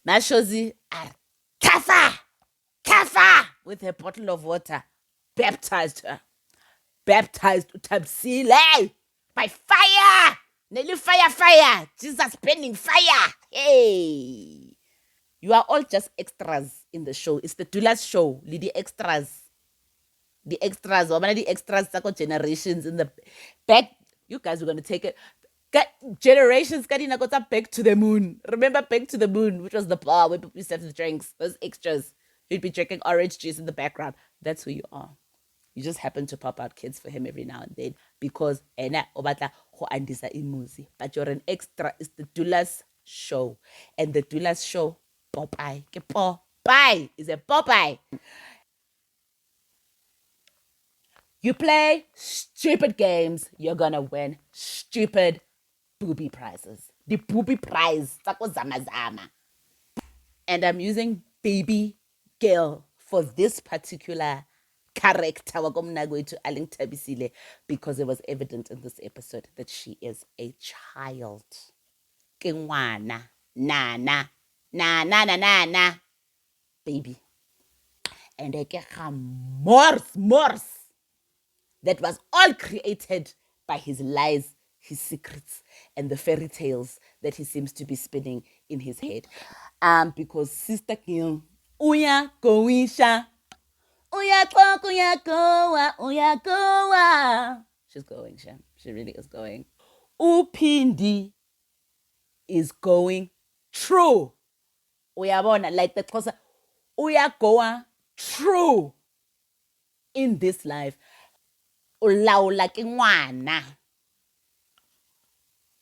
Mashozi are Kafa with her bottle of water. Baptized her. Baptized uThabisile by fire. Nelly fire. Jesus burning fire. Hey. You are all just extras in the show. It's the Dula's show. The extras. The extras. One of the extras generations in the back. You guys are going to take it. Generations back to the moon. Remember Back to the Moon, which was the bar where people used to have the drinks, those extras. You'd be drinking orange juice in the background. That's who you are. You just happen to pop out kids for him every now and then because obata ho andisa imuzi. But you're an extra. It's the Dula's show. And the Dula's show, Popeye. Popeye is a Popeye. You play stupid games, you're gonna win stupid booby prizes. The booby prize. And I'm using baby girl for this particular character Mnakwethu because it was evident in this episode that she is a child. Kengwana, nana, baby. And a morse that was all created by his lies, his secrets, and the fairy tales that he seems to be spinning in his head. Because Sister Gil, uya goisha, uya goa. She's going, she really is going. Upindi is going true. Uyabona, like the Xhosa, uya goa true in this life. Ulawula ke ngwana.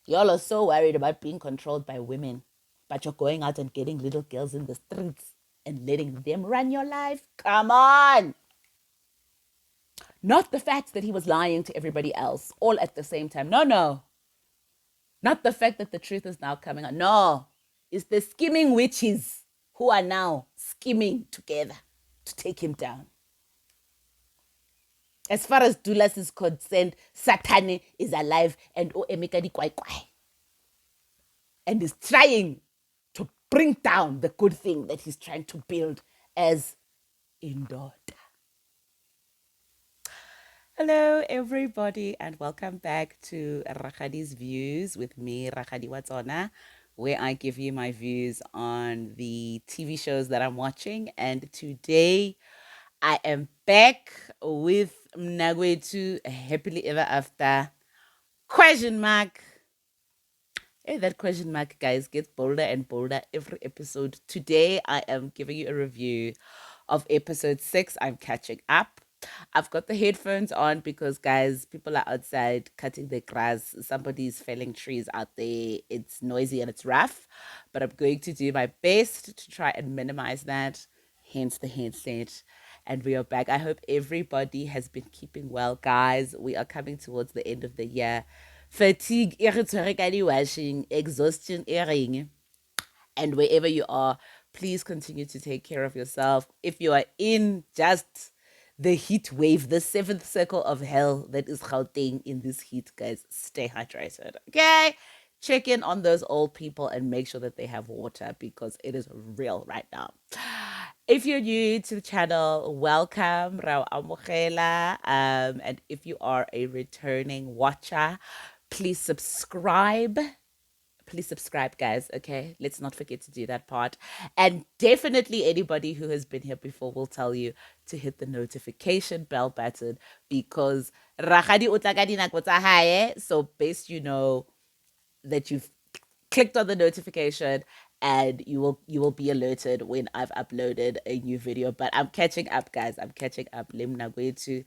Y'all are so worried about being controlled by women, but you're going out and getting little girls in the streets and letting them run your life? Come on! Not the fact that he was lying to everybody else all at the same time. No. Not the fact that the truth is now coming out. No. It's the scheming witches who are now scheming together to take him down. As far as Dulas is concerned, Satani is alive and Emeka di kwai kwai. And is trying to bring down the good thing that he's trying to build as Indoda. Hello, everybody, and welcome back to Rakhadi's Views with me, Rakhadi Watsona, where I give you my views on the TV shows that I'm watching. And today, I am back with Mnakwethu Happily Ever After ? Hey, that question mark, guys, gets bolder and bolder every episode. Today, I am giving you a review of episode 6. I'm catching up. I've got the headphones on because, guys, people are outside cutting their grass. Somebody's felling trees out there. It's noisy and it's rough, but I'm going to do my best to try and minimize that. Hence the headset. And we are back. I hope everybody has been keeping well, guys. We are coming towards the end of the year. Fatigue, washing, exhaustion, and wherever you are, please continue to take care of yourself. If you are in just the heat wave, the 7th circle of hell that is Gauteng in this heat, guys, stay hydrated, okay? Check in on those old people and make sure that they have water because it is real right now. If you're new to the channel, welcome, Rao Amogela. And if you are a returning watcher, please subscribe. Please subscribe, guys, okay? Let's not forget to do that part. And definitely anybody who has been here before will tell you to hit the notification bell button because so best you know that you've clicked on the notification and you will be alerted when I've uploaded a new video. But I'm catching up, guys. I'm catching up. Mnakwethu.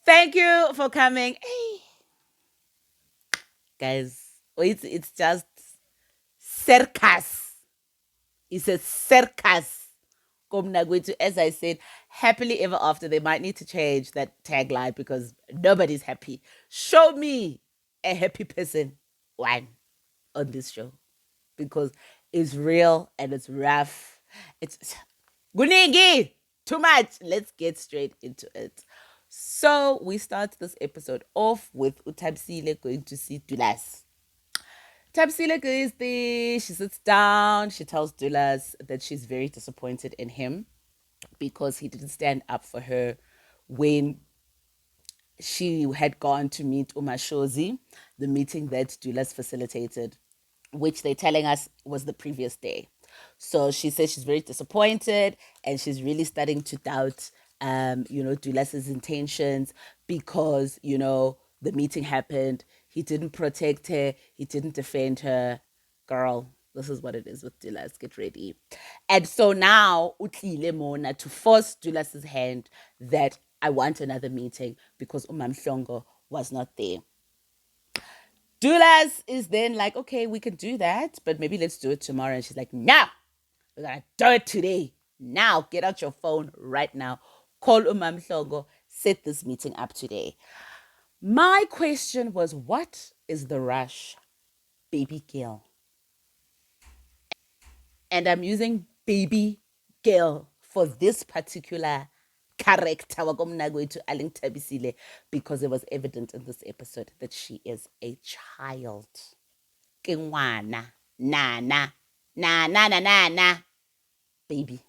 Thank you for coming. Hey. Guys, it's just circus. It's a circus. Mnakwethu, as I said, happily ever after. They might need to change that tagline because nobody's happy. Show me a happy person, one, on this show. Because it's real and it's rough. It's Gunigi, too much. Let's get straight into it. So we start this episode off with uThabisile going to see Dulas. Tabsile agrees. She sits down. She tells Dulas that she's very disappointed in him because he didn't stand up for her when she had gone to meet Umashozi, the meeting that Dulas facilitated, which they're telling us was the previous day. So she says she's very disappointed and she's really starting to doubt, Dulas's intentions because, the meeting happened. He didn't protect her. He didn't defend her. Girl, this is what it is with Dulas. Get ready. And so now, utlile Mona to force Dulas's hand that I want another meeting because Umam Shongo was not there. Dulas is then like, okay, we can do that, but maybe let's do it tomorrow. And she's like, no, we're gonna do it today. Now, get out your phone right now. Call Umam Shongo, set this meeting up today. My question was, what is the rush, baby girl? And I'm using baby girl for this particular character wakomnakwethu Aling Tabisile because it was evident in this episode that she is a child. Kingwana, nana, na na na na na, baby.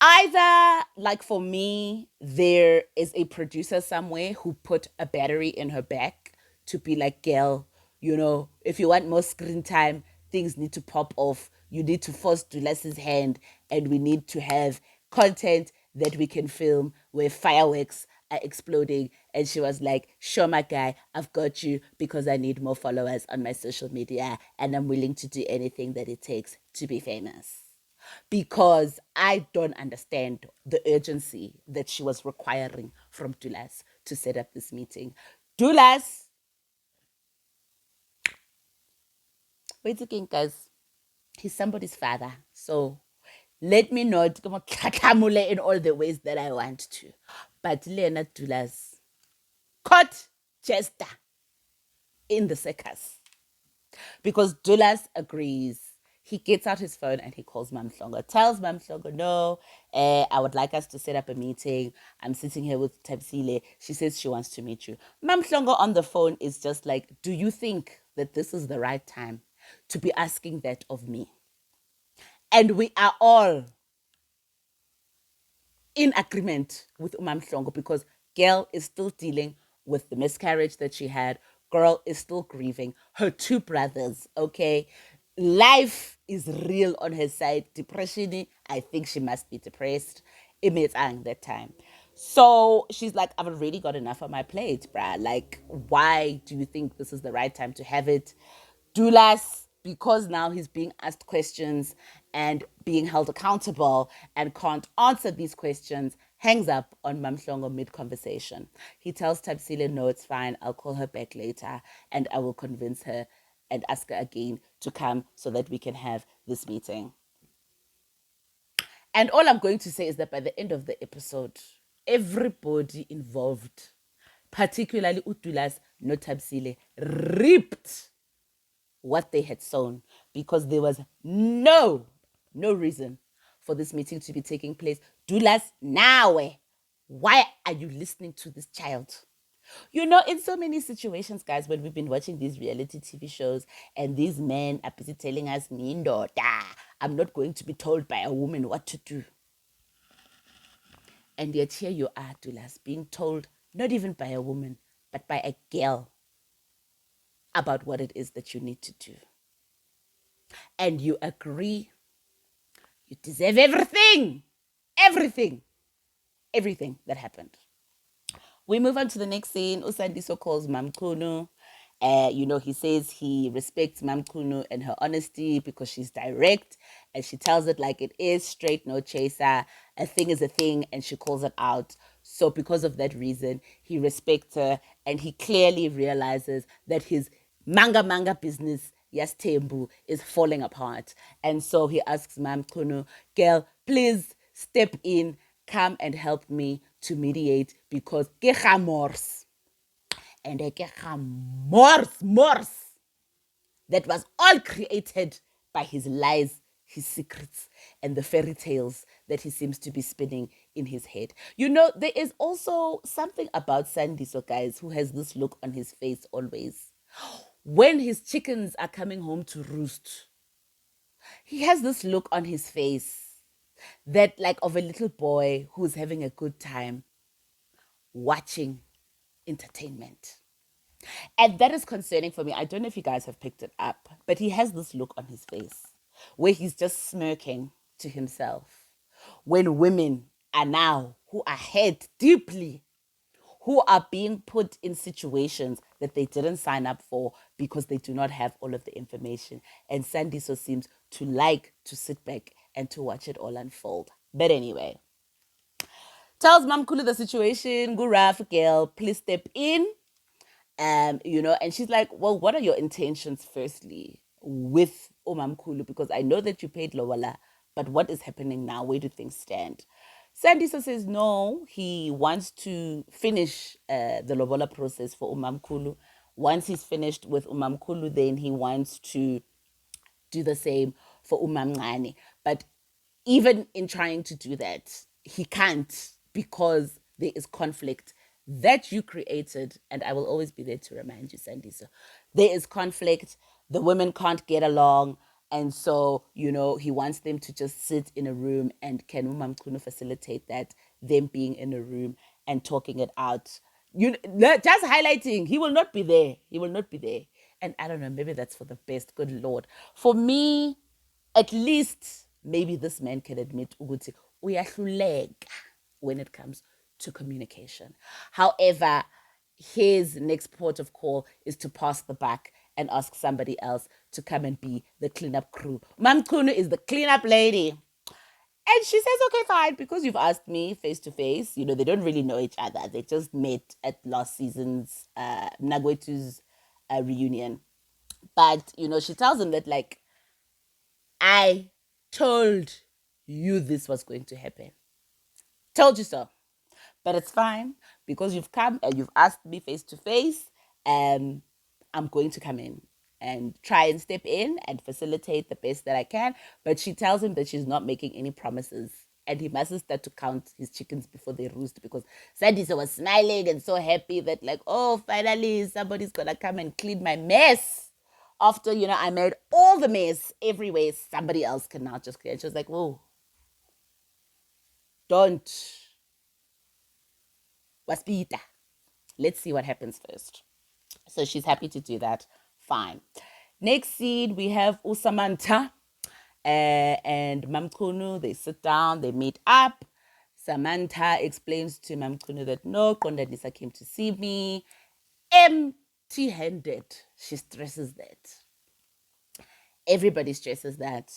Either, like for me, there is a producer somewhere who put a battery in her back to be like, girl, if you want more screen time, things need to pop off. You need to force Dulas's hand, and we need to have content that we can film where fireworks are exploding. And she was like, sure, my guy, I've got you because I need more followers on my social media, and I'm willing to do anything that it takes to be famous because I don't understand the urgency that she was requiring from Dulas to set up this meeting. Dulas, wait again, guys. He's somebody's father. So let me not in all the ways that I want to. But Lena Dulas caught Chester in the circus. Because Dulas agrees. He gets out his phone and he calls MaKhumalo. Tells MaKhumalo, no, I would like us to set up a meeting. I'm sitting here with Tabsile. She says she wants to meet you. MaKhumalo on the phone is just like, do you think that this is the right time to be asking that of me? And we are all in agreement with MaKhumalo because girl is still dealing with the miscarriage that she had. Girl is still grieving her two brothers, okay? Life is real on her side. Depression, I think she must be depressed. It made that time. So she's like, I've already got enough on my plate, bruh. Like, why do you think this is the right time to have it? Dulas, because now he's being asked questions and being held accountable and can't answer these questions, hangs up on MaKhumalo mid-conversation. He tells Tabsile, no, it's fine. I'll call her back later and I will convince her and ask her again to come so that we can have this meeting. And all I'm going to say is that by the end of the episode, everybody involved, particularly Utulas, no Tabsile, ripped what they had sown because there was no reason for this meeting to be taking place. Dulas, now, why are you listening to this child? In so many situations, guys, when we've been watching these reality TV shows and these men are busy telling us, I'm not going to be told by a woman what to do. And yet here you are, Dulas, being told, not even by a woman, but by a girl, about what it is that you need to do. And you agree, you deserve everything, everything, everything that happened. We move on to the next scene. Sandiso calls MaKhumalo. He says he respects MaKhumalo and her honesty because she's direct and she tells it like it is, straight, no chaser. A thing is a thing and she calls it out. So because of that reason, he respects her and he clearly realizes that his manga business, yes, Tembu, is falling apart. And so he asks MaKhumalo, girl, please step in, come and help me to mediate because ke gamors and ke gamors that was all created by his lies, his secrets, and the fairy tales that he seems to be spinning in his head. There is also something about Sandiso, guys, who has this look on his face always. when his chickens are coming home to roost, he has this look on his face that like of a little boy who's having a good time watching entertainment. And that is concerning for me. I don't know if you guys have picked it up, but he has this look on his face where he's just smirking to himself. When women are now who are hurt deeply, who are being put in situations that they didn't sign up for because they do not have all of the information. And Sandiso seems to like to sit back and to watch it all unfold. But anyway, tells MaKhumalo the situation, go rough girl, please step in. And she's like, well, what are your intentions firstly with MaKhumalo? Because I know that you paid Lowala, but what is happening now? Where do things stand? Sandiso says no, he wants to finish the Lobola process for MaKhumalo. Once he's finished with MaKhumalo, then he wants to do the same for uMamncane. But even in trying to do that, he can't because there is conflict that you created, and I will always be there to remind you, Sandiso. There is conflict. The women can't get along. And so, he wants them to just sit in a room, and can uMamncane facilitate that, them being in a room and talking it out. Just highlighting, he will not be there. He will not be there. And I don't know, maybe that's for the best. Good Lord. For me, at least maybe this man can admit ukuthi uyahluleka when it comes to communication. However, his next port of call is to pass the buck and ask somebody else to come and be the cleanup crew. MaKhumalo is the cleanup lady. And she says, okay, fine, because you've asked me face to face. They don't really know each other. They just met at last season's Mnakwethu's reunion. But, she tells him that, like, I told you this was going to happen. Told you so. But it's fine because you've come and you've asked me face to face. I'm going to come in and try and step in and facilitate the best that I can. But she tells him that she's not making any promises. And he mustn't start to count his chickens before they roost, because Sandiso was smiling and so happy that, like, oh, finally somebody's going to come and clean my mess. After, I made all the mess everywhere, somebody else can now just clean. And she was like, whoa, don't. Waspita. Let's see what happens first. So she's happy to do that. Fine. Next scene, we have Samantha and MaKhumalo. They sit down, they meet up. Samantha explains to MaKhumalo that no, Kondanisa came to see me empty-handed. She stresses that. Everybody stresses that.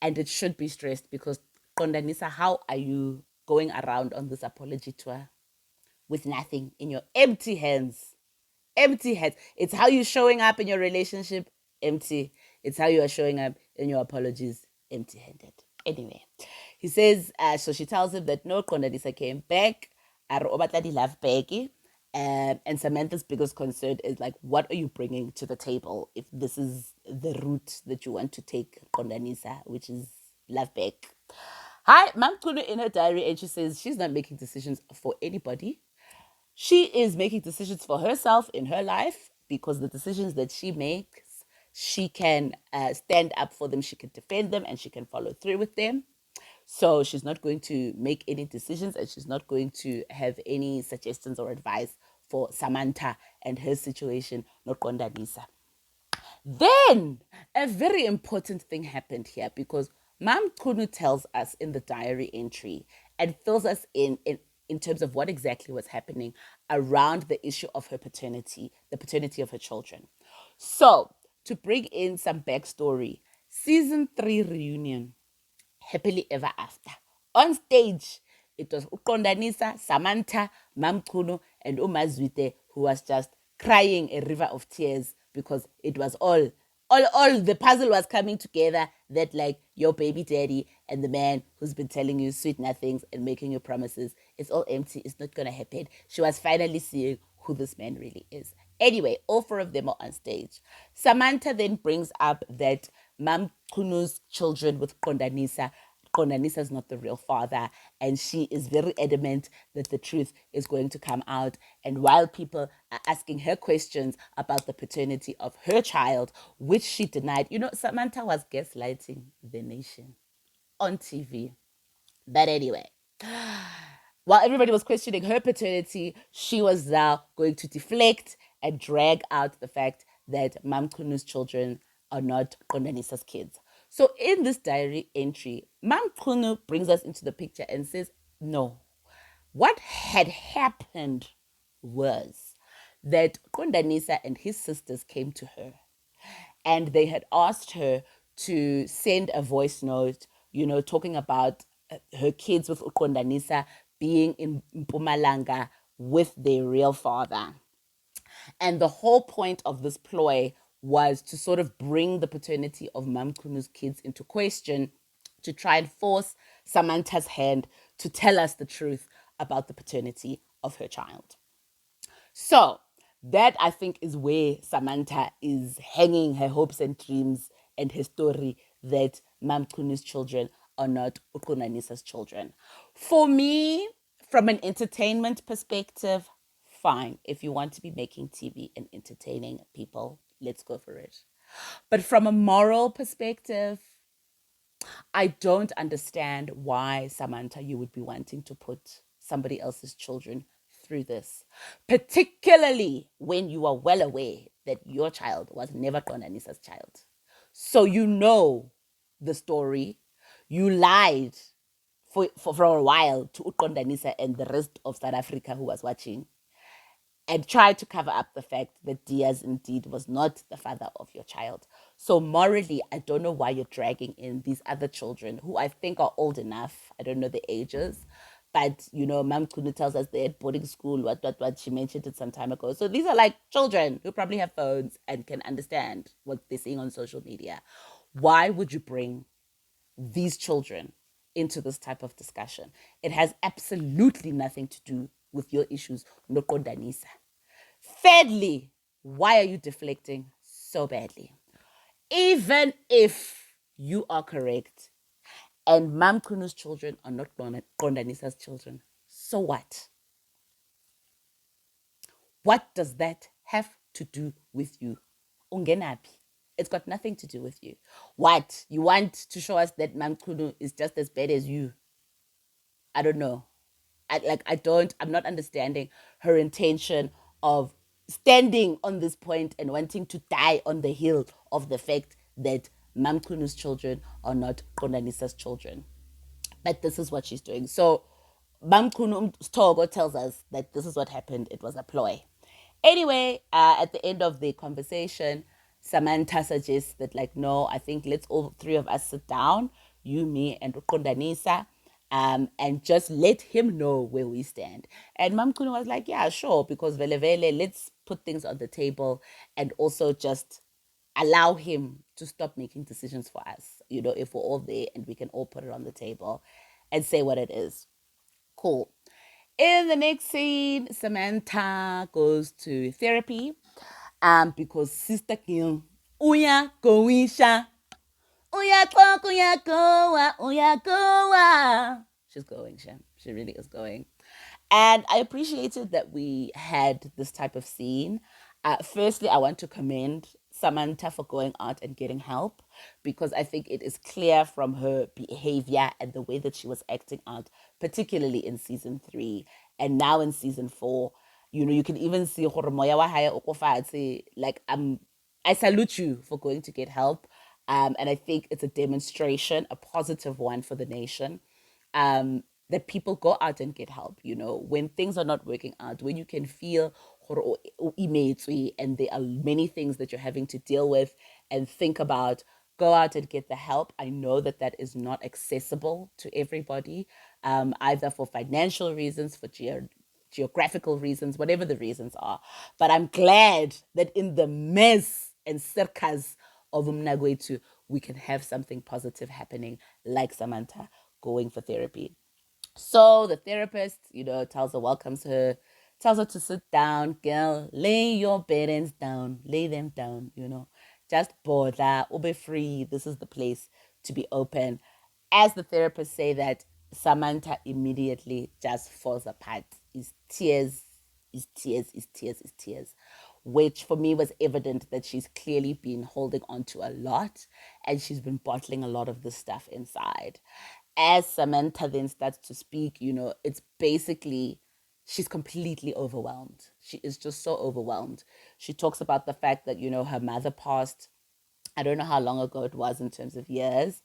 And it should be stressed because, Kondanisa, how are you going around on this apology tour with nothing in your empty hands? Empty hands. It's how you're showing up in your relationship, empty. It's how you are showing up in your apologies, empty-handed. Anyway, he says, so she tells him that no, Kondanisa came back. Love Becky. And Samantha's biggest concern is, like, what are you bringing to the table if this is the route that you want to take, Kondanisa, which is love back. Hi, MaKhumalo in her diary, and she says she's not making decisions for anybody. She is making decisions for herself in her life, because the decisions that she makes, she can stand up for them, she can defend them, and she can follow through with them. So she's not going to make any decisions, and she's not going to have any suggestions or advice for Samantha and her situation, not Kondanisa. Then a very important thing happened here, because MaKhumalo tells us in the diary entry and fills us in terms of what exactly was happening around the issue of her paternity, the paternity of her children. So, to bring in some backstory, season 3 reunion, happily ever after. On stage, it was uKondanisa, Samantha, MaKhumalo, and uMazwide, who was just crying a river of tears because it was all the puzzle was coming together, that, like, your baby daddy and the man who's been telling you sweet nothings and making you promises, it's all empty. It's not going to happen. She was finally seeing who this man really is. Anyway, all 4 of them are on stage. Samantha then brings up that MaKhumalo's children with Kondanisa Konanisa is not the real father, and she is very adamant that the truth is going to come out. And while people are asking her questions about the paternity of her child, which she denied, Samantha was gaslighting the nation on TV. But anyway, while everybody was questioning her paternity, she was now going to deflect and drag out the fact that MaKhumulo's children are not Kondanisa's kids. So in this diary entry, MaKhumulo brings us into the picture and says, no, what had happened was that Kondanisa and his sisters came to her and they had asked her to send a voice note, talking about her kids with Kondanisa being in Mpumalanga with their real father. And the whole point of this ploy was to sort of bring the paternity of MaKhumulo's kids into question, to try and force Samantha's hand to tell us the truth about the paternity of her child. So that, I think, is where Samantha is hanging her hopes and dreams and her story that MaKhumulo's children are not Ukunanisa's children. For me, from an entertainment perspective, fine. If you want to be making TV and entertaining people, let's go for it. But from a moral perspective, I don't understand why, Samantha, you would be wanting to put somebody else's children through this, particularly when you are well aware that your child was never Konanisa's child. So you know the story. You lied for a while to Ukondanisa and the rest of South Africa who was watching, and try to cover up the fact that Diaz indeed was not the father of your child. So morally, I don't know why you're dragging in these other children who I think are old enough. I don't know the ages. But, Mam Kunu tells us they're at boarding school, what. She mentioned it some time ago. So these are like children who probably have phones and can understand what they're seeing on social media. Why would you bring these children into this type of discussion? It has absolutely nothing to do with your issues, Noko Danisa. Thirdly, why are you deflecting so badly? Even if you are correct and MaKhumulo's children are not Kondanisa's children, so what? What does that have to do with you? Ungenapi. It's got nothing to do with you. What? You want to show us that MaKhumulo is just as bad as you? I don't know. I'm not understanding her intention of standing on this point and wanting to die on the hill of the fact that MaKhumulo's children are not Kondanisa's children. But this is what she's doing. So MaKhumulo Togo tells us that this is what happened. It was a ploy. Anyway, at the end of the conversation, Samantha suggests that, no, I think let's all three of us sit down, you, me, and Kondanisa, and just let him know where we stand. And MaKhumulo was like, yeah, sure, because vele, let's put things on the table and also just allow him to stop making decisions for us, if we're all there and we can all put it on the table and say what it is. Cool. In the next scene, Samantha goes to therapy because Sister Kim, uya goisha, uya talk, uya goa, uya goa. She's going, she really is going. And I appreciated that we had this type of scene. Firstly, I want to commend Samantha for going out and getting help, because I think it is clear from her behavior and the way that she was acting out, particularly in season 3 and now in season 4. You can even see like, I salute you for going to get help. And I think it's a demonstration, a positive one for the nation. That people go out and get help, when things are not working out, when you can feel and there are many things that you're having to deal with and think about, go out and get the help. I know that that is not accessible to everybody, either for financial reasons, for geographical reasons, whatever the reasons are. But I'm glad that in the mess and circus of Mnakwethu, we can have something positive happening, like Samantha going for therapy. So the therapist, welcomes her, tells her to sit down, girl, lay your parents down, lay them down, just bother, or be free. This is the place to be open. as the therapist say that, Samantha immediately just falls apart. Is tears, is tears, is tears, is tears. Which for me was evident that she's clearly been holding on to a lot and she's been bottling a lot of this stuff inside. As Samantha then starts to speak, it's basically she's completely overwhelmed. She is just so overwhelmed. She talks about the fact that, her mother passed. I don't know how long ago it was in terms of years,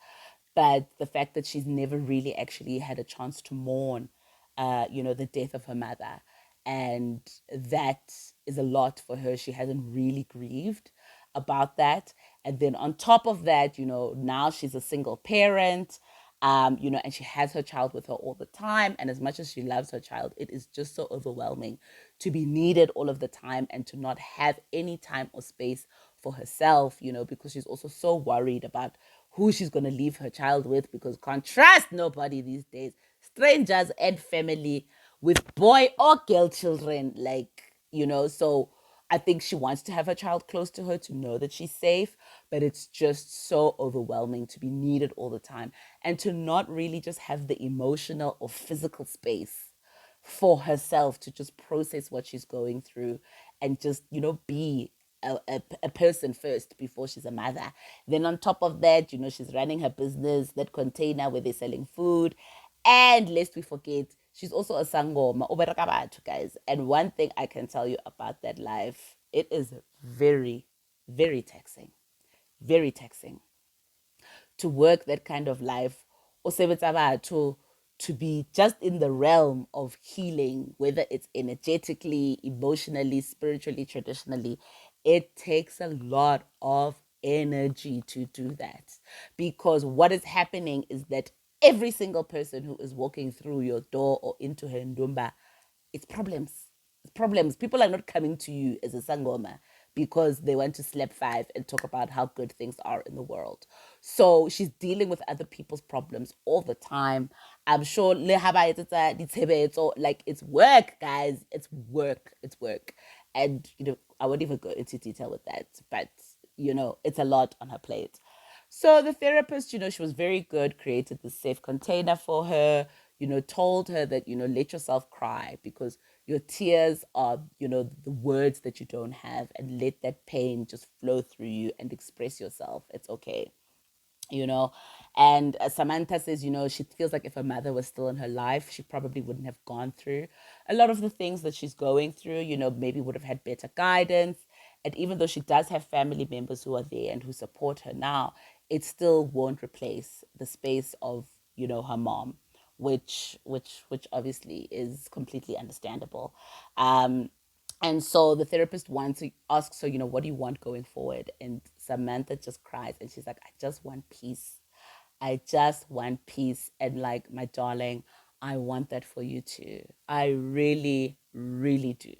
but the fact that she's never really actually had a chance to mourn, the death of her mother. And that is a lot for her. She hasn't really grieved about that. And then on top of that, now she's a single parent, and she has her child with her all the time. And as much as she loves her child, it is just so overwhelming to be needed all of the time and to not have any time or space for herself, because she's also so worried about who she's going to leave her child with, because can't trust nobody these days, strangers and family, with boy or girl children, so I think she wants to have her child close to her to know that she's safe, but it's just so overwhelming to be needed all the time and to not really just have the emotional or physical space for herself to just process what she's going through and just, be a person first before she's a mother. Then on top of that, she's running her business, that container where they're selling food. And lest we forget, she's also a sangoma, obereka batho, guys. And one thing I can tell you about that life, it is very, very taxing. Very taxing to work that kind of life, o sebetsa batho, to be just in the realm of healing, whether it's energetically, emotionally, spiritually, traditionally. It takes a lot of energy to do that, because what is happening is that every single person who is walking through your door or into her ndumba, it's problems. It's problems. People are not coming to you as a sangoma because they want to slap five and talk about how good things are in the world. So she's dealing with other people's problems all the time. I'm sure like it's work, guys. It's work. It's work. And I won't even go into detail with that, but it's a lot on her plate. So the therapist, she was very good, created this safe container for her, told her that, let yourself cry because your tears are, the words that you don't have, and let that pain just flow through you and express yourself. It's okay, you know. And Samantha says, she feels like if her mother was still in her life, she probably wouldn't have gone through a lot of the things that she's going through, maybe would have had better guidance. And even though she does have family members who are there and who support her now, it still won't replace the space of, her mom, which obviously is completely understandable. And so the therapist wants to ask, so, what do you want going forward? And Samantha just cries and she's like, I just want peace. I just want peace. And like, my darling, I want that for you too. I really, really do,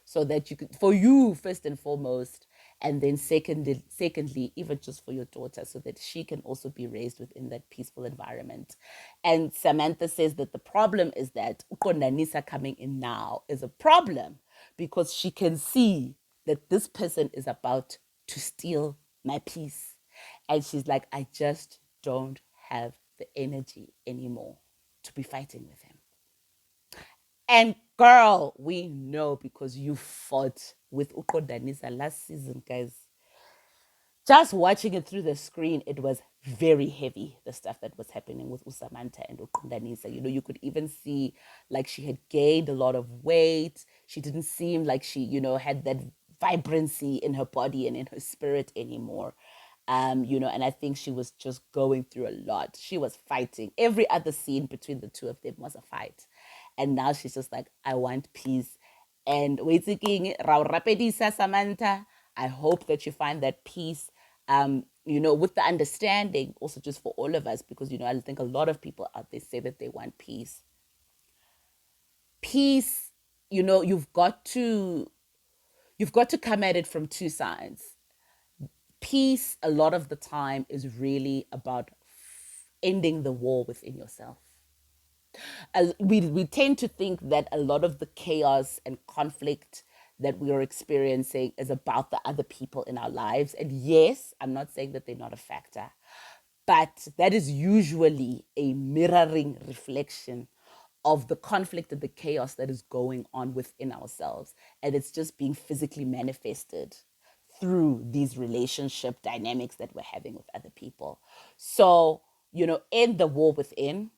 so that you could, for you first and foremost, and then secondly, even just for your daughter, so that she can also be raised within that peaceful environment. And Samantha says that the problem is that Ukondanisa coming in now is a problem because she can see that this person is about to steal my peace. And she's like, I just don't have the energy anymore to be fighting with him. And girl, we know because you fought with Uko Danisa last season, guys. Just watching it through the screen, it was very heavy, the stuff that was happening with Usamantha and Ukundanisa. You could even see like she had gained a lot of weight. She didn't seem like she, had that vibrancy in her body and in her spirit anymore. And I think she was just going through a lot. She was fighting. Every other scene between the two of them was a fight. And now she's just like, I want peace. And waiting, rapedisa Samantha. I hope that you find that peace, with the understanding also just for all of us, because, I think a lot of people out there say that they want peace. Peace, you've got to come at it from two sides. Peace, a lot of the time, is really about ending the war within yourself. We tend to think that a lot of the chaos and conflict that we are experiencing is about the other people in our lives. And yes, I'm not saying that they're not a factor, But that is usually a mirroring reflection of the conflict and the chaos that is going on within ourselves. And it's just being physically manifested through these relationship dynamics that we're having with other people. So, in the war within,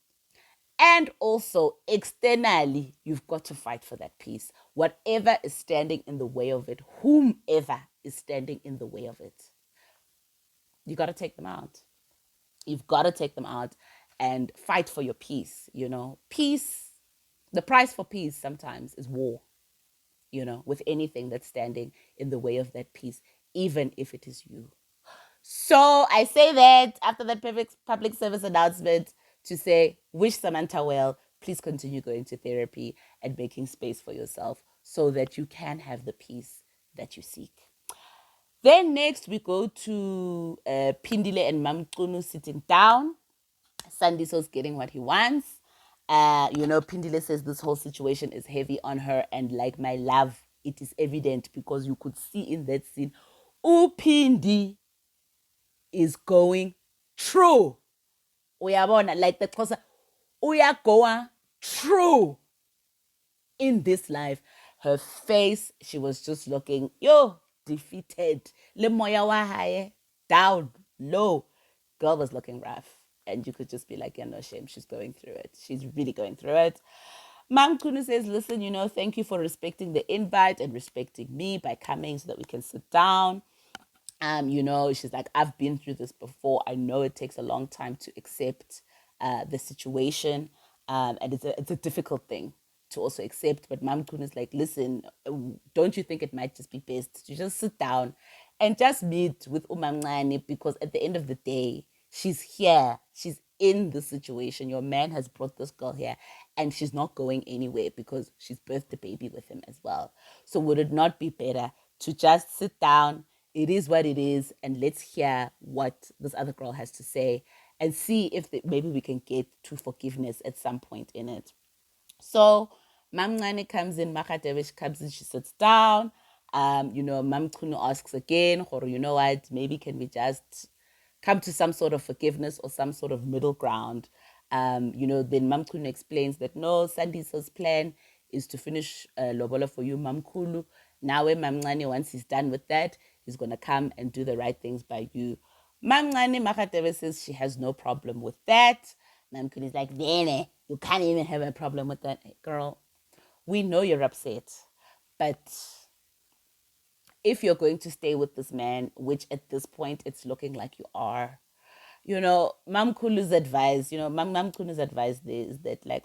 and also externally, you've got to fight for that peace. Whatever is standing in the way of it, whomever is standing in the way of it, you got to take them out. You've got to take them out and fight for your peace. Peace, the price for peace sometimes is war, with anything that's standing in the way of that peace, even if it is you. So I say that after that public service announcement to say, wish Samantha well. Please continue going to therapy and making space for yourself so that you can have the peace that you seek. Then next we go to Pindile and MaKhumalo sitting down. Sandiso's getting what he wants. Pindile says this whole situation is heavy on her, and like my love, it is evident because you could see in that scene, Pindi is going through. Uyabona, like the Xhosa, uyagoa through in this life. Her face, she was just looking, defeated. Le moya wa hae, down, low. Girl was looking rough. And you could just be like, yeah, no shame. She's going through it. She's really going through it. MaKhumalo says, listen, thank you for respecting the invite and respecting me by coming so that we can sit down. She's like, I've been through this before. I know it takes a long time to accept the situation. And it's a difficult thing to also accept. But MaKhumalo is like, listen, don't you think it might just be best to just sit down and just meet with uMancane, because at the end of the day, she's here. She's in the situation. Your man has brought this girl here and she's not going anywhere because she's birthed a baby with him as well. So would it not be better to just sit down? It is what it is, and let's hear what this other girl has to say and see if maybe we can get to forgiveness at some point in it. So MaMncane comes in, MaKhumalo comes in, she sits down. MaKhumalo asks again, or what, maybe can we just come to some sort of forgiveness or some sort of middle ground. Then MaKhumalo explains that no, Sandiso's plan is to finish Lobola for you, MaKhumalo. Now when MaMncane, once he's done with that, he's going to come and do the right things by you. MaKhumalo says she has no problem with that. MaKhumalo is like, Nene, you can't even have a problem with that. Hey, girl, we know you're upset, but if you're going to stay with this man, which at this point it's looking like you are, MaKhumalo's advice, MaKhumalo's advice is that like,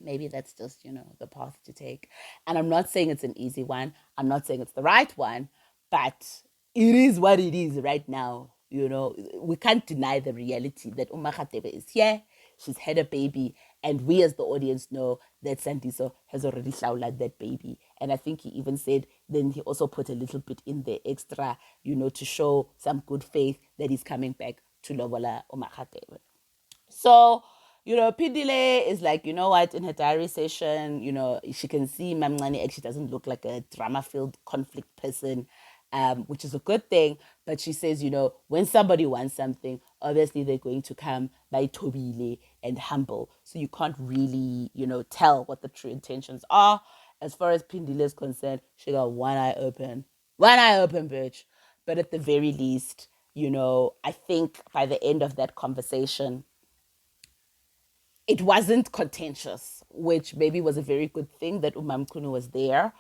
maybe that's just, the path to take. And I'm not saying it's an easy one. I'm not saying it's the right one, but it is what it is right now. We can't deny the reality that uMaKhumalo is here. She's had a baby, and we as the audience know that Sandiso has already hlawuled that baby. And I think he even said, then he also put a little bit in the extra, to show some good faith that he's coming back to lobola uMaKhumalo. So, Pindile is like, what, in her diary session, she can see MaMncane actually doesn't look like a drama-filled conflict person, which is a good thing. But she says, when somebody wants something, obviously they're going to come by tobile and humble. So you can't really, tell what the true intentions are. As far as Pindile is concerned, she got one eye open. One eye open, bitch. But at the very least, I think by the end of that conversation, it wasn't contentious, which maybe was a very good thing that MaKhumalo was there.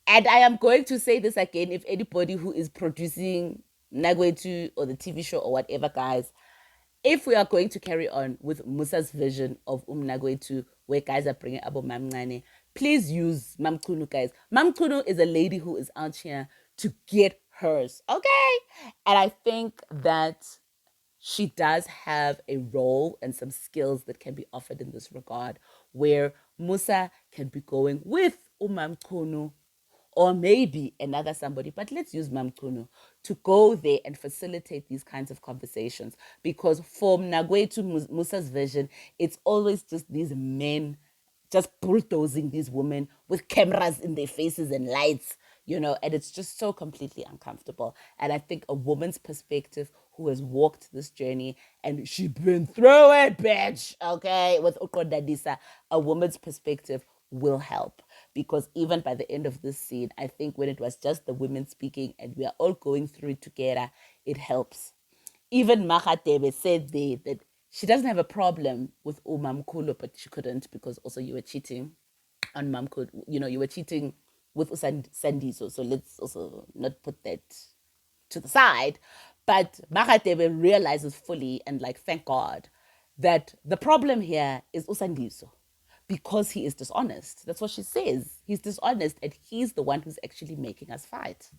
And I am going to say this again, if anybody who is producing Mnakwethu or the TV show or whatever, guys, if we are going to carry on with Musa's vision of Mnakwethu, where guys are bringing up MaMncane, please use MaKhumalo, guys. MaKhumalo is a lady who is out here to get hers, okay? And I think that she does have a role and some skills that can be offered in this regard, where Musa can be going with MaKhumalo or maybe another somebody, but let's use MaKhumalo to go there and facilitate these kinds of conversations. Because for Mnakwethu, Musa's vision, it's always just these men just bulldozing these women with cameras in their faces and lights, and it's just so completely uncomfortable. And I think a woman's perspective who has walked this journey and she been through it, bitch. Okay, with Ukodadisa, a woman's perspective will help, because even by the end of this scene, I think when it was just the women speaking and we are all going through it together, it helps. Even MaKhumalo said there that she doesn't have a problem with MaKhumalo, but she couldn't because also you were cheating on MaKhumalo. You know, you were cheating with Sandiso. So let's also not put that to the side. But MaKhumalo realizes fully, and like, thank God, that the problem here is Usandiso, because he is dishonest. That's what she says. He's dishonest and he's the one who's actually making us fight.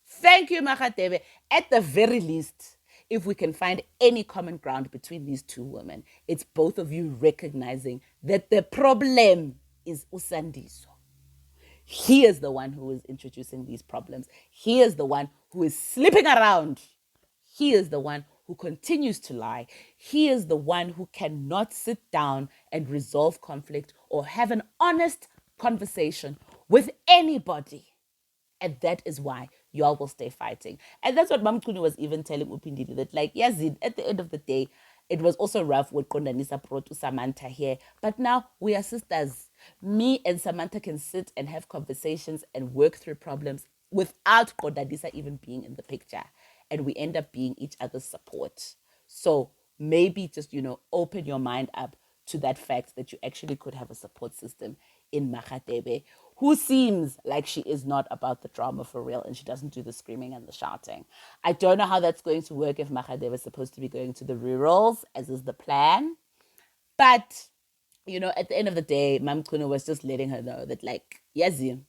Thank you, MaKhumalo. At the very least, if we can find any common ground between these two women, it's both of you recognizing that the problem is Usandiso. He is the one who is introducing these problems. He is the one who is sleeping around. He is the one who continues to lie. He is the one who cannot sit down and resolve conflict or have an honest conversation with anybody. And that is why y'all will stay fighting. And that's what MaKhumalo was even telling Upindili, that like, yes, at the end of the day, it was also rough when Kondanisa brought to Samantha here. But now we are sisters. Me and Samantha can sit and have conversations and work through problems without Kondanisa even being in the picture. And we end up being each other's support. So maybe just, open your mind up to that fact that you actually could have a support system in MaKhumalo, who seems like she is not about the drama for real and she doesn't do the screaming and the shouting. I don't know how that's going to work if MaKhumalo is supposed to be going to the rurals, as is the plan. But, at the end of the day, MaKhumalo was just letting her know that, like, yes, you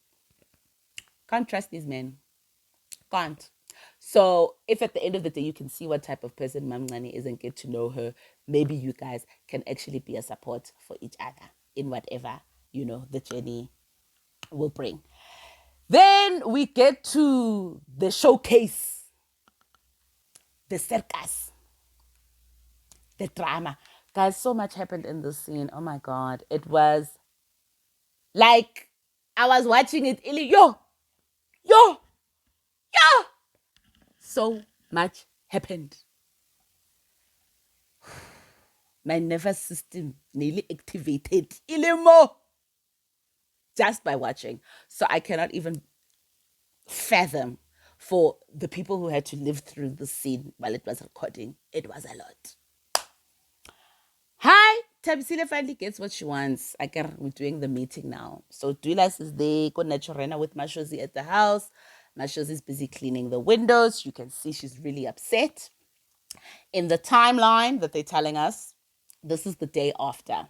can't trust these men. Can't. So if at the end of the day you can see what type of person Mamncane is and get to know her, maybe you guys can actually be a support for each other in whatever, the journey will bring. Then we get to the showcase, the circus, the drama. Guys, so much happened in this scene. Oh my God. It was like I was watching it. Yo. So much happened. My nervous system nearly activated more just by watching. So I cannot even fathom for the people who had to live through the scene while it was recording. It was a lot. Hi, Tabisile finally gets what she wants. We're doing the meeting now. So Dulas is there, Naturena with Mashozi at the house. Mashozi is busy cleaning the windows. You can see she's really upset. In the timeline that they're telling us, this is the day after.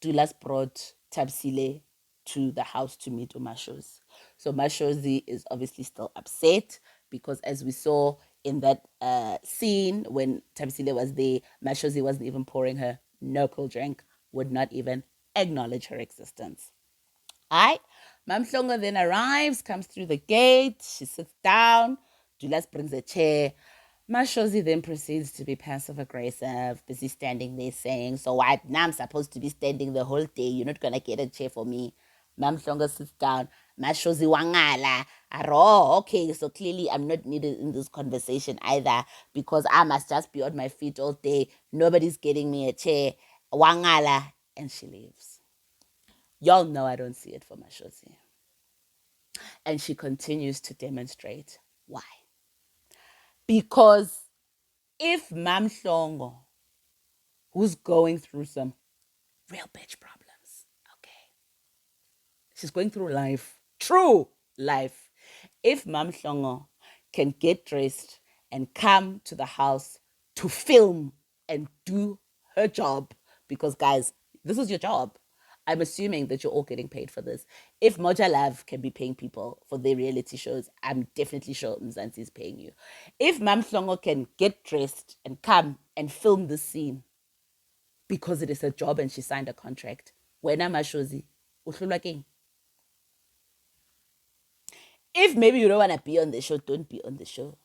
Dulas brought Tabsile to the house to meet Mashozi. So Mashozi is obviously still upset because, as we saw in that scene when Tabsile was there, Mashozi wasn't even pouring her no cool drink, would not even acknowledge her existence. Aye. Mamhlongo then arrives, comes through the gate, she sits down, Dulas brings a chair. Mashozi then proceeds to be passive-aggressive, busy standing there saying, so what, now I'm supposed to be standing the whole day, you're not going to get a chair for me. Mamhlongo sits down, Mashozi wangala, okay, so clearly I'm not needed in this conversation either, because I must just be on my feet all day, nobody's getting me a chair, wangala, and she leaves. Y'all know I don't see it for Mashozi. And she continues to demonstrate why. Because if Mamhlongo, who's going through some real bitch problems, okay, she's going through life, true life. If Mamhlongo can get dressed and come to the house to film and do her job, because guys, this is your job. I'm assuming that you're all getting paid for this. If Moja Love can be paying people for their reality shows, I'm definitely sure Mzansi is paying you. If Mamhlongo can get dressed and come and film this scene because it is her job and she signed a contract, wena Mashozi, uhlulwa king. If maybe you don't want to be on the show, don't be on the show.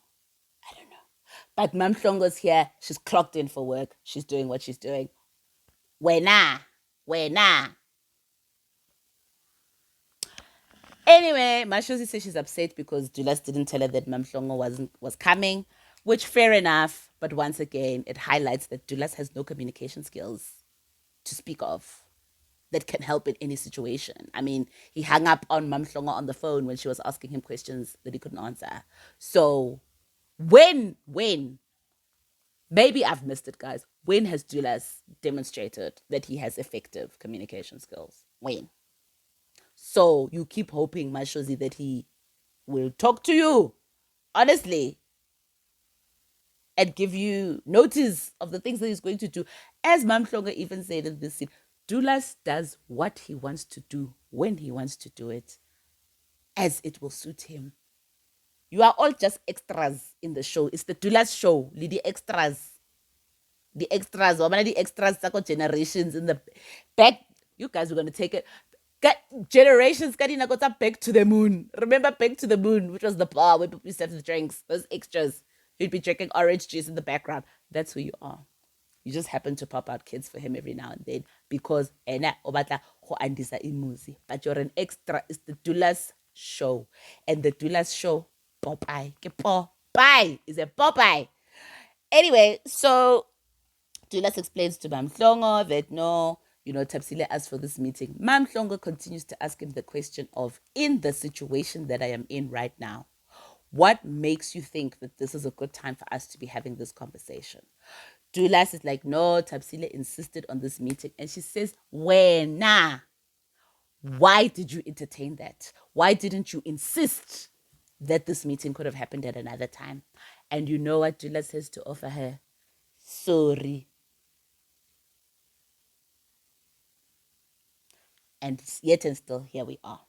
I don't know. But Mamhlongo's here. She's clocked in for work. She's doing what she's doing. Wena. Anyway, Mashozi says she's upset because Dulas didn't tell her that Mamhlongo was coming. which fair enough. But once again, it highlights that Dulas has no communication skills to speak of that can help in any situation. I mean, he hung up on Mamhlongo on the phone when she was asking him questions that he couldn't answer. So when, maybe I've missed it, guys. When has Dulas demonstrated that he has effective communication skills? When? So you keep hoping, Mashozi, that he will talk to you, honestly, and give you notice of the things that he's going to do. As Mamhlonga even said in this scene, Dulas does what he wants to do when he wants to do it, as it will suit him. You are all just extras in the show. It's the Dulas show, the extras. The extras, or the extras, generations in the back. You guys are going to take it. Generations back to the moon. Remember Back to the Moon, which was the bar where people used to have the drinks, those extras. You'd be drinking orange juice in the background. That's who you are. You just happen to pop out kids for him every now and then because obata ho andisa imuzi. But you're an extra. It's the Dulas show. And the Dulas show, Popeye. Popeye is a Popeye. Anyway, so Dulas explains to Mamhlongo that no, Tapsile asked for this meeting. Mamhlongo continues to ask him the question of, in the situation that I am in right now, what makes you think that this is a good time for us to be having this conversation? Dulas is like, no, Tapsile insisted on this meeting. And she says, when? Nah. Why did you entertain that? Why didn't you insist that this meeting could have happened at another time? And you know what Dulas has to offer her? Sorry. And yet and still, here we are.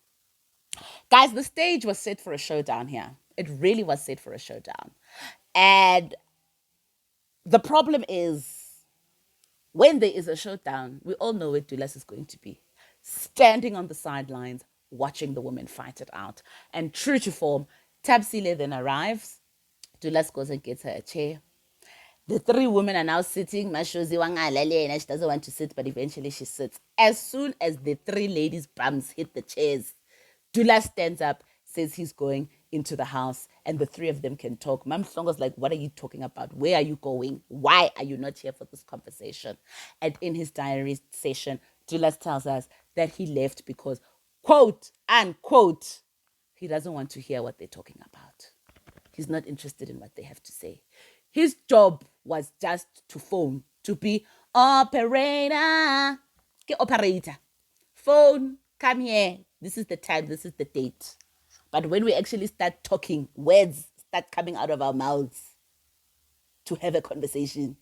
Guys, the stage was set for a showdown here. It really was set for a showdown. And the problem is, when there is a showdown, we all know where Dulas is going to be. Standing on the sidelines, watching the women fight it out. And true to form, Tapsile then arrives. Dulas goes and gets her a chair. The three women are now sitting. Mashozi wangalalena. She doesn't want to sit, but eventually she sits. As soon as the three ladies' bums hit the chairs, Dulas stands up, says he's going into the house, and the three of them can talk. Mamhlongo's like, what are you talking about? Where are you going? Why are you not here for this conversation? And in his diary session, Dulas tells us that he left because, quote, unquote, he doesn't want to hear what they're talking about. He's not interested in what they have to say. His job was just to phone, to be operator. Operator. Phone, come here. This is the time, this is the date. But when we actually start talking, words start coming out of our mouths to have a conversation.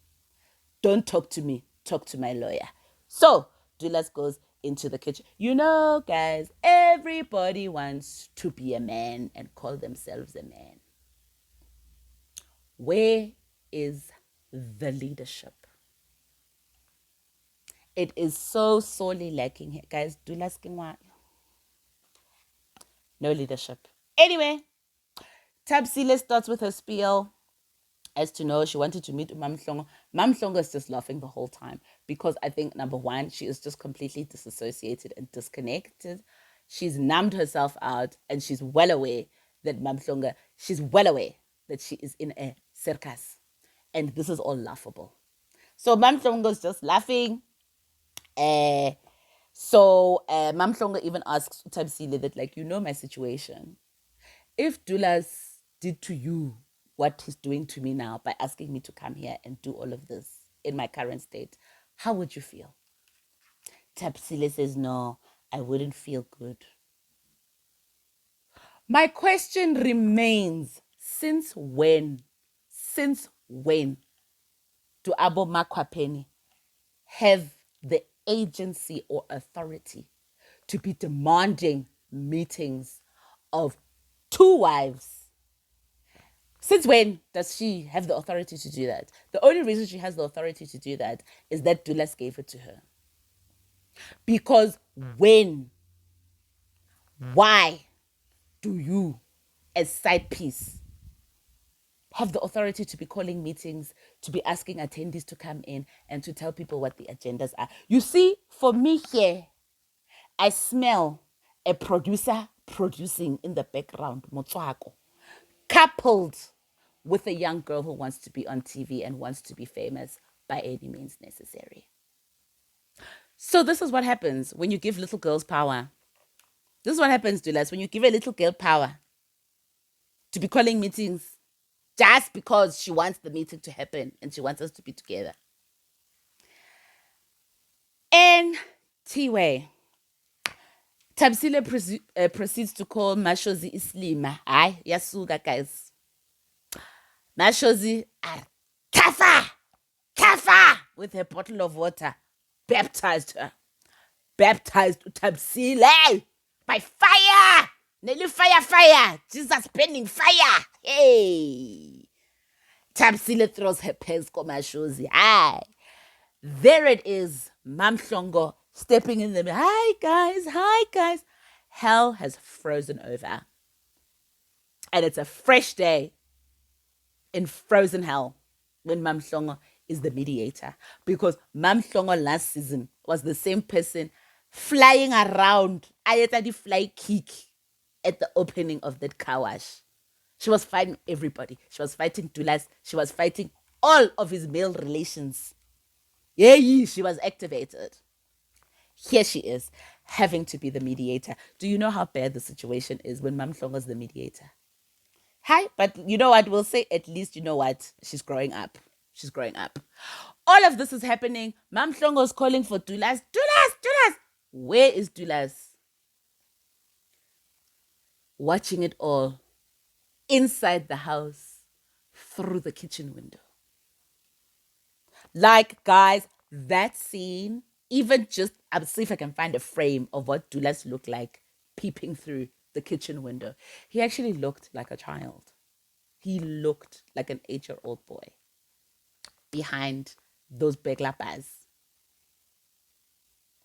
Don't talk to me, talk to my lawyer. So, Dulas goes into the kitchen. You know, guys, everybody wants to be a man and call themselves a man. Where is the leadership? It is so sorely lacking here. Guys, Dulas Kingwa. No leadership. Anyway, Tapsile starts with her spiel as to know she wanted to meet Mamhlongo. Mamhlongo is just laughing the whole time because I think, number one, she is just completely disassociated and disconnected. She's numbed herself out and she's well aware that she's well aware that she is in a circus. And this is all laughable. So Mamhlongo is just laughing. So Mamhlongo even asks Tapsile that, like, you know my situation. If Dulas did to you what he's doing to me now by asking me to come here and do all of this in my current state, how would you feel? Tapsile says, no, I wouldn't feel good. My question remains, since when do Abo Makwapeni have the agency or authority to be demanding meetings of two wives? Since when does she have the authority to do that? The only reason she has the authority to do that is that Dulas gave it to her. Because why do you, as side piece, have the authority to be calling meetings, to be asking attendees to come in and to tell people what the agendas are? You see, for me here, I smell a producer producing in the background, Motswako, coupled with a young girl who wants to be on TV and wants to be famous by any means necessary. So this is what happens when you give little girls power. This is what happens, Dulas, when you give a little girl power to be calling meetings just because she wants the meeting to happen and she wants us to be together. And T-Way, Thabisile proceeds to call Mashozi Islima. Ay, yasuga, guys. Mashozi, Kafa, with her bottle of water, baptized her. Baptized Thabisile by fire. Nelly fire. Jesus burning fire. Hey. Thabisile throws her pants ko Mashozi. Aye. There it is. MaKhumalo stepping in the middle. Hi guys. Hell has frozen over. And it's a fresh day in frozen hell when MaKhumalo is the mediator. Because MaKhumalo last season was the same person flying around. Ayeta the fly kick at the opening of that car wash. She was fighting everybody. She was fighting Dulas. She was fighting all of his male relations. Yeah, she was activated. Here she is, having to be the mediator. Do you know how bad the situation is when MaKhumalo is the mediator? Hi, but you know what? We'll say at least, you know what? She's growing up. She's growing up. All of this is happening. MaKhumalo is calling for Dulas. Dulas! Where is Dulas? Watching it all inside the house through the kitchen window. Like, guys, that scene, even just, I'll see if I can find a frame of what Dulas looked like peeping through the kitchen window. He actually looked like a child. He looked like an 8-year-old boy behind those big lapas.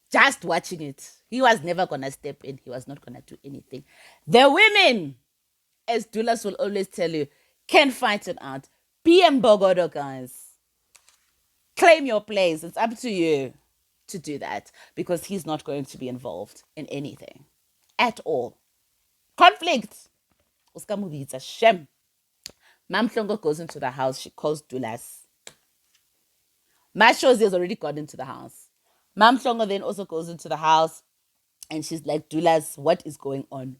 Just watching it. He was never going to step in. He was not going to do anything. The women, as Dulas will always tell you, can fight it out. Be Mbogodo, guys. Claim your place. It's up to you to do that because he's not going to be involved in anything at all. Conflict. It's a shame. MaKhumalo goes into the house. She calls Dulas. Mashozi has already gone into the house. MaKhumalo then also goes into the house and she's like, Dulas, what is going on?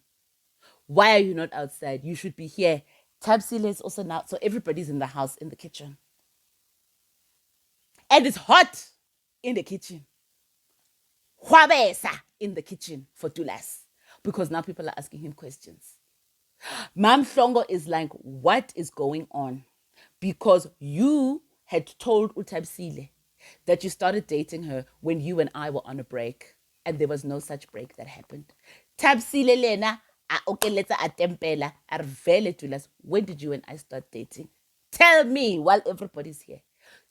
Why are you not outside? You should be here. Thabisile is also now. So everybody's in the house, in the kitchen. And it's hot in the kitchen. Hwabesa in the kitchen for Dulas. Because now people are asking him questions. MaKhumalo is like, what is going on? Because you had told Thabisile that you started dating her when you and I were on a break. And there was no such break that happened. Thabisile lena, okay, let's atempela, arvele Dulas. When did you and I start dating? Tell me while everybody's here.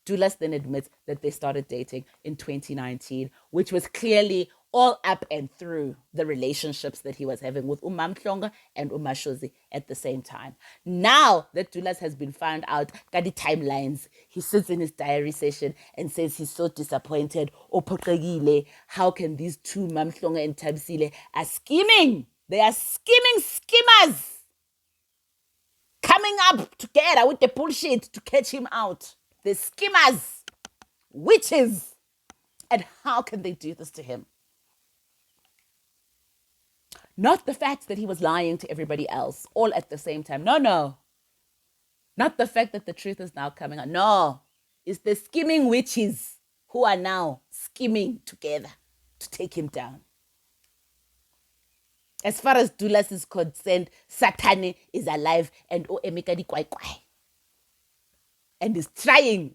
Dulas then admits that they started dating in 2019, which was clearly all up and through the relationships that he was having with MaKhumalo and Mashozi at the same time. Now that Dulas has been found out, got the timelines, he sits in his diary session and says he's so disappointed. How can these two, MaKhumalo and Thabisile, are scheming? They are schemers coming up together with the bullshit to catch him out. The schemers, witches, and how can they do this to him? Not the fact that he was lying to everybody else all at the same time. No. Not the fact that the truth is now coming out. No. It's the scheming witches who are now scheming together to take him down. As far as Dulas is concerned, Satan is alive and Emeka di kwai kwai. And is trying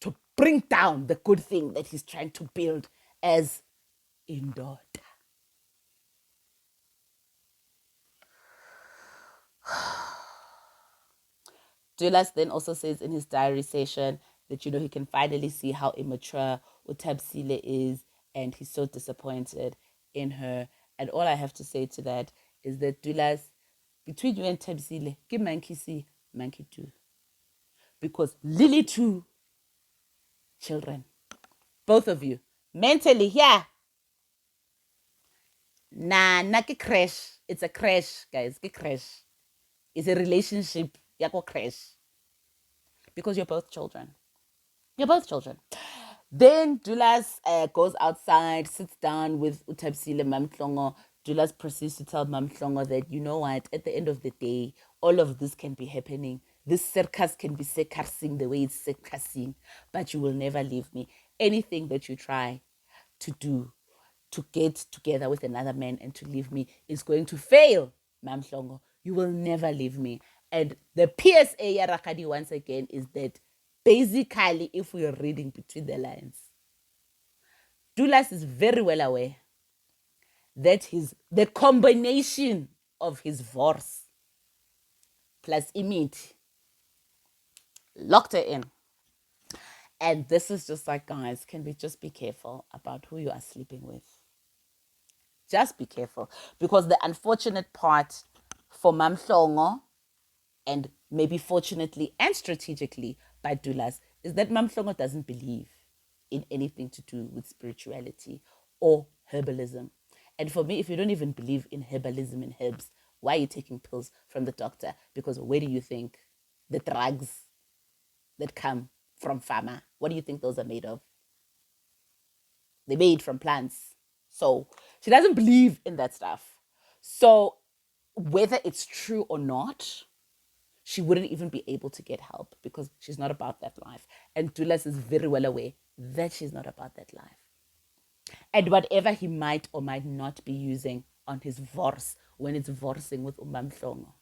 to bring down the good thing that he's trying to build as indoor. Dulas then also says in his diary session that, he can finally see how immature Thabisile is and he's so disappointed in her. And all I have to say to that is that Dulas, between you and Thabisile, give Manki see, Manki do. Because Lily too, children, both of you, mentally, yeah. Nah, ke crash. It's a crash, guys. Ke crash. It's a relationship. Yako crash. because you're both children. You're both children. Then Dulas goes outside, sits down with Utabsile Mamhlongo. Dulas proceeds to tell Mamhlongo that, you know what, at the end of the day, all of this can be happening. This circus can be circusing the way it's circusing, but you will never leave me. Anything that you try to do to get together with another man and to leave me is going to fail, Mamhlongo. You will never leave me. And the PSA Yarakadi once again is that basically, if we are reading between the lines, Dulas is very well aware that the combination of his vorse plus imit locked her in. And this is just like, guys, can we just be careful about who you are sleeping with? Just be careful. Because the unfortunate part for Mamhlongo, and maybe fortunately and strategically by Dulas, is that Mamhlongo doesn't believe in anything to do with spirituality or herbalism. And for me, if you don't even believe in herbalism and herbs, why are you taking pills from the doctor? Because where do you think the drugs that come from pharma, what do you think those are made of? They're made from plants. So she doesn't believe in that stuff. So whether it's true or not, she wouldn't even be able to get help because she's not about that life. And Dulas is very well aware that she's not about that life. And whatever he might or might not be using on his vorse when it's vorsing with Umamhlongo,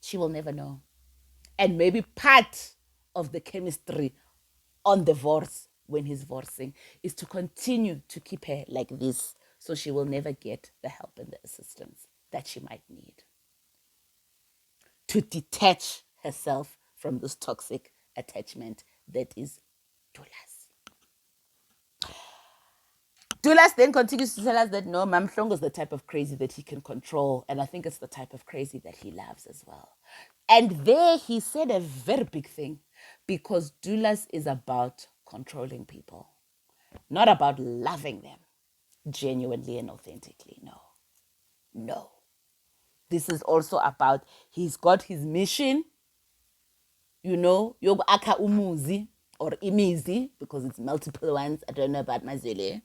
she will never know. And maybe part of the chemistry on the vorse when he's vorsing is to continue to keep her like this so she will never get the help and the assistance that she might need to detach herself from this toxic attachment that is Dulas. Dulas then continues to tell us that no, Mamhlongo is the type of crazy that he can control, and I think it's the type of crazy that he loves as well. And there he said a very big thing, because Dulas is about controlling people, not about loving them genuinely and authentically. No. This is also about, he's got his mission, yoku akha umuzi or imizi, because it's multiple ones. I don't know about Mazele.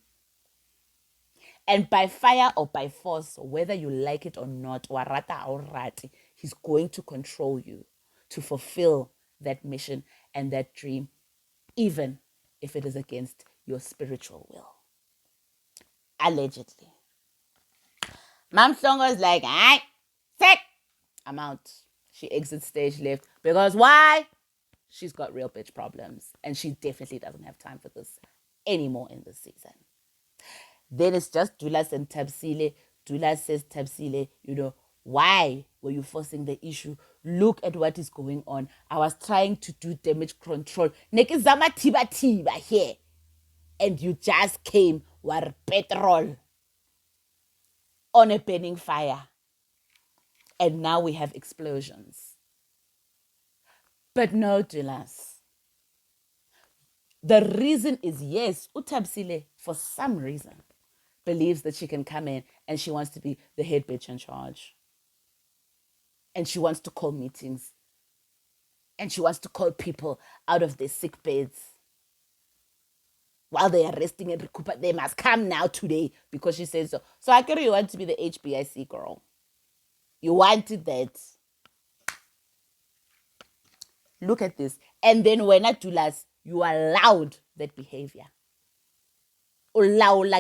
And by fire or by force, whether you like it or not, warata or rati, he's going to control you to fulfill that mission and that dream, even if it is against your spiritual will. Allegedly. Mamhlongo is like, sick, I'm out. She exits stage left because why? She's got real bitch problems and she definitely doesn't have time for this anymore in this season. Then it's just Dulas and Tabsile. Dulas says, Tabsile, why were you forcing the issue? Look at what is going on. I was trying to do damage control. Nekizama tiba here. And you just came with petrol on a burning fire. And now we have explosions. But no, Dulas. The reason is, yes, Utabsile, for some reason, believes that she can come in and she wants to be the head bitch in charge. And she wants to call meetings. And she wants to call people out of their sick beds. While they are resting and recuper, they must come now today because she says so. So I carry you want to be the HBIC girl. You wanted that. Look at this. And then when at Dulas, you allowed that behavior. Y'all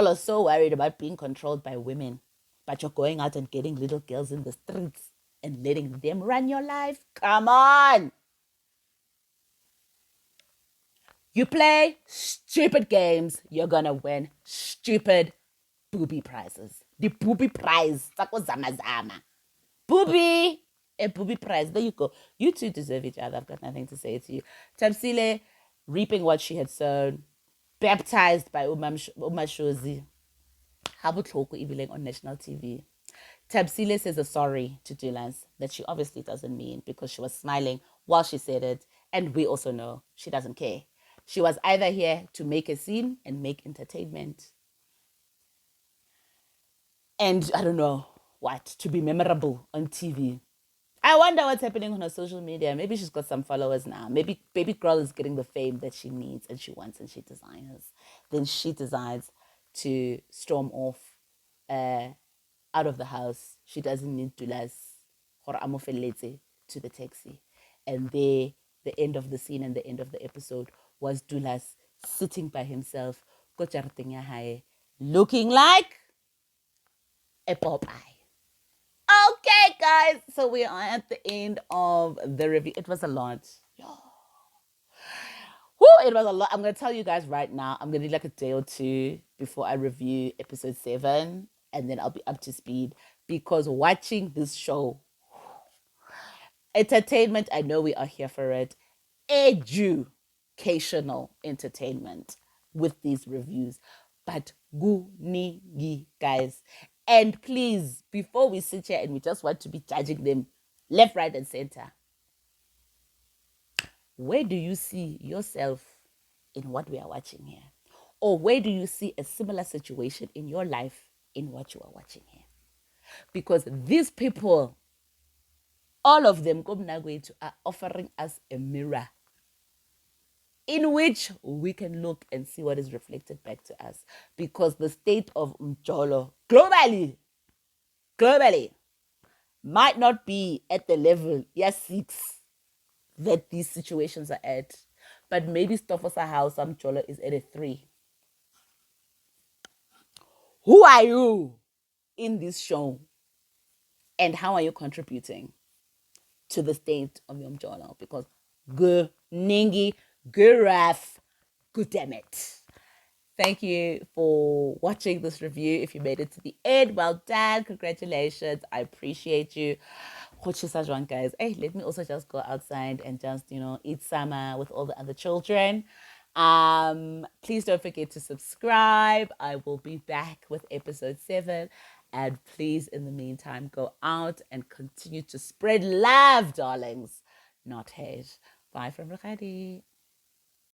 are so worried about being controlled by women, but you're going out and getting little girls in the streets and letting them run your life. Come on. You play stupid games, you're gonna win stupid booby prizes. The booby prize. Booby! A booby prize. There you go. You two deserve each other. I've got nothing to say to you. Tabsile, reaping what she had sown, baptized by Umashozi. Habutloko Ibiling on national TV. Tabsile says a sorry to Dulas that she obviously doesn't mean because she was smiling while she said it. And we also know she doesn't care. She was either here to make a scene and make entertainment. And I don't know. what? To be memorable on TV. I wonder what's happening on her social media. Maybe she's got some followers now. Maybe baby girl is getting the fame that she needs and she wants and she desires. Then she decides to storm off out of the house. She doesn't need to to the taxi. And there, the end of the scene and the end of the episode was Dulas sitting by himself, looking like a Popeye. Okay, guys. So we are at the end of the review. It was a lot. Woo, it was a lot. I'm going to tell you guys right now, I'm going to need like a day or two before I review episode 7. And then I'll be up to speed because watching this show, entertainment, I know we are here for it. Educational entertainment with these reviews. But gunigi, guys. And please, before we sit here and we just want to be judging them left, right, and center, where do you see yourself in what we are watching here? Or where do you see a similar situation in your life in what you are watching here? Because these people, all of them, Mnakwethu, are offering us a mirror in which we can look and see what is reflected back to us. Because the state of Mjolo globally might not be at the level, yes, 6 that these situations are at. But maybe Stoffosa House, Mjolo is at a 3. Who are you in this show? And how are you contributing to the state of your Mjolo? Because good ningi, good raf, good damn it. Thank you for watching this review. If you made it to the end, well done. Congratulations. I appreciate you. Guys. Hey, let me also just go outside and just, eat summer with all the other children. Please don't forget to subscribe. I will be back with episode 7. And please, in the meantime, go out and continue to spread love, darlings, not hate. Bye from Rakadi.